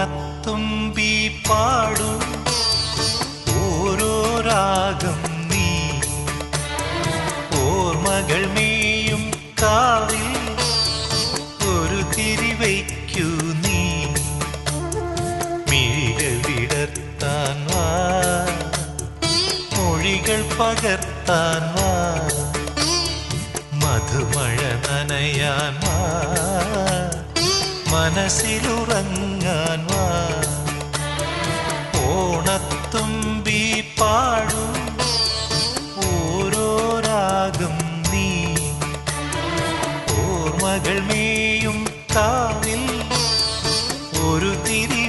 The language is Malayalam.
ഓണത്തുമ്പി പാടൂ ഓരോ രാഗം നീ ഓർമ്മകൾ മേയും കാവിൽ ഒരു തിരിവയ്ക്കൂ നീ മിഴികൾ വിടർത്താൻ വാ മൊഴികൾ പകർത്താൻ വാ മധുമഴ നനയാൻ വാ മനസ്സിലുറങ്ങാൻ വാ ഓണത്തുമ്പി പാടൂ ഓരോ രാഗം നീ ഓർമ്മകൾ മേയും കാവിൽ ഒരു തിരി